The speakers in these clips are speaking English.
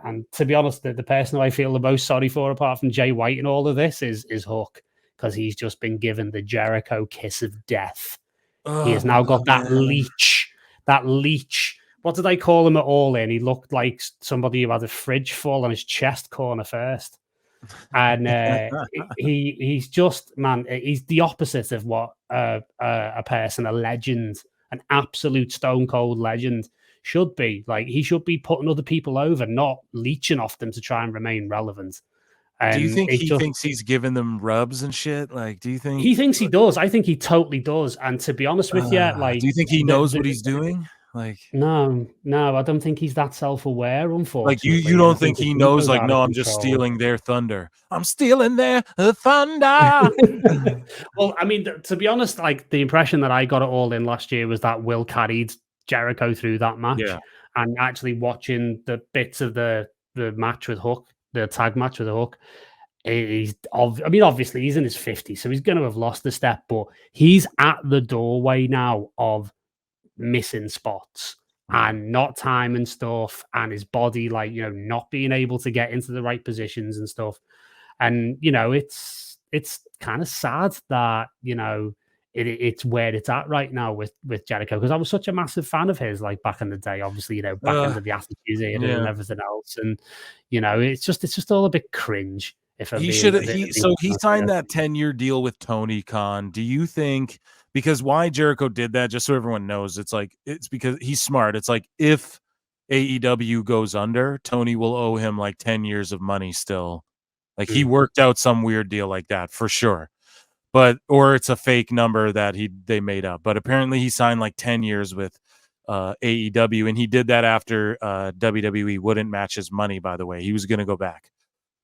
And to be honest, the person who I feel the most sorry for, apart from Jay White and all of this, is Hook, because he's just been given the Jericho kiss of death. He has now got that leech. That leech. What did I call him at All In? He looked like somebody who had a fridge fall on his chest corner first. And he's just, man, he's the opposite of what a person, a legend, an absolute stone cold legend should be. Like, he should be putting other people over, not leeching off them to try and remain relevant. Do you think he thinks he's giving them rubs and shit? Like, do you think he thinks he does? I think he totally does. And to be honest with you, like, do you think he knows what he's doing? Like, no, I don't think he's that self-aware, unfortunately. Like, you don't think he knows, like, no, I'm just stealing their thunder. I'm stealing their thunder. Well, I mean, to be honest, like, the impression that I got at All In last year was that Will carried Jericho through that match. Yeah. And actually watching the bits of the match with Hook, the tag match with Hook, obviously he's in his 50s, so he's going to have lost a step, but he's at the doorway now of missing spots and not time and stuff, and his body, like, you know, not being able to get into the right positions and stuff. And, you know, it's kind of sad that, you know, it's where it's at right now with Jericho, because I was such a massive fan of his, like, back in the day, obviously, you know, back into the Attitude Era and everything else. And, you know, it's just all a bit cringe. If he signed that 10-year deal with Tony Khan. Do you think, because why Jericho did that, just so everyone knows, it's because he's smart. It's like, if AEW goes under, Tony will owe him like 10 years of money still. Like, he worked out some weird deal like that for sure. Or it's a fake number that they made up. But apparently he signed like 10 years with AEW, and he did that after WWE wouldn't match his money, by the way. He was going to go back.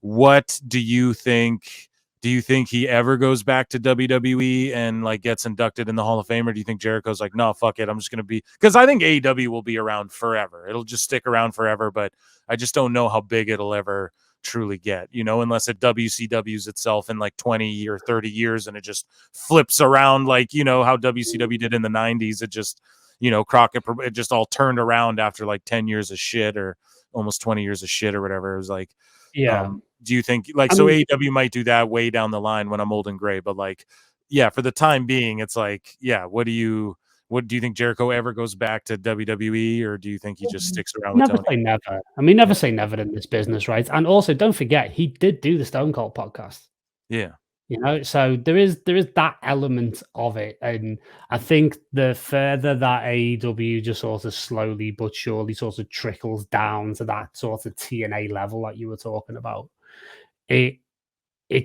What do you think? Do you think he ever goes back to WWE and, like, gets inducted in the Hall of Fame? Or do you think Jericho's like, no, fuck it, I'm just going to be... Because I think AEW will be around forever. It'll just stick around forever, but I just don't know how big it'll ever truly get, you know, unless it WCWs itself in like 20 or 30 years and it just flips around, like, you know, how WCW did in the 90s. It just, you know, Crockett, it just all turned around after like 10 years of shit, or almost 20 years of shit or whatever. It was like, do you think, like, so AEW might do that way down the line when I'm old and gray, but, like, yeah, for the time being, it's like, yeah, what do you think Jericho ever goes back to WWE, or do you think he just sticks around with Tony? Never say never. I mean, never say never in this business, right? And also, don't forget, he did do the Stone Cold podcast. Yeah. You know, so there is that element of it. And I think the further that AEW just sort of slowly but surely sort of trickles down to that sort of TNA level that you were talking about, it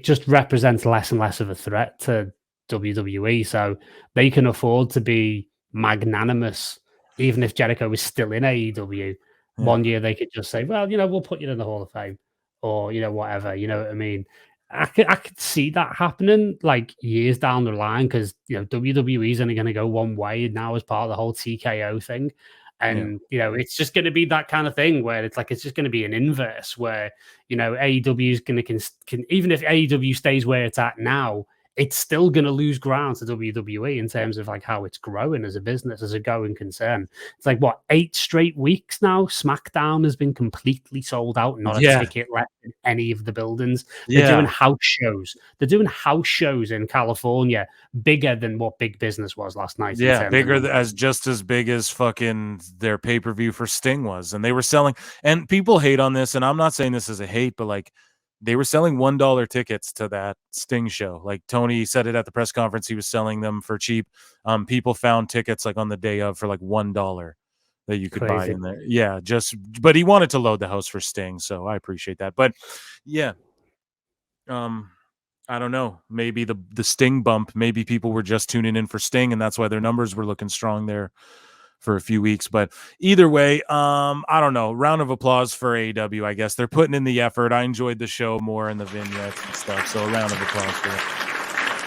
just represents less and less of a threat to WWE. So they can afford to be magnanimous, even if Jericho is still in AEW. Yeah. One year they could just say, well, you know, we'll put you in the Hall of Fame, or, you know, whatever, you know what I mean? I could see that happening like years down the line, because, you know, WWE is only going to go one way now as part of the whole TKO thing. And, you know, it's just going to be that kind of thing where it's like, it's just going to be an inverse where, you know, AEW is going to, even if AEW stays where it's at now, it's still going to lose ground to WWE in terms of like how it's growing as a business, as a going concern. It's like, what, 8 straight weeks now? SmackDown has been completely sold out, not a ticket left in any of the buildings. They're doing house shows. They're doing house shows in California, bigger than what Big Business was last night. Yeah, bigger, just as big as fucking their pay-per-view for Sting was. And they were selling, and people hate on this, and I'm not saying this as a hate, but like, they were selling $1 tickets to that Sting show. Like, Tony said it at the press conference, he was selling them for cheap. People found tickets like on the day of for like $1 that you could buy in there. Yeah, but he wanted to load the house for Sting, so I appreciate that. But yeah, I don't know. Maybe the Sting bump, maybe people were just tuning in for Sting, and that's why their numbers were looking strong there for a few weeks. But either way, I don't know. Round of applause for AEW, I guess. They're putting in the effort. I enjoyed the show more in the vignettes and stuff, so a round of applause for it.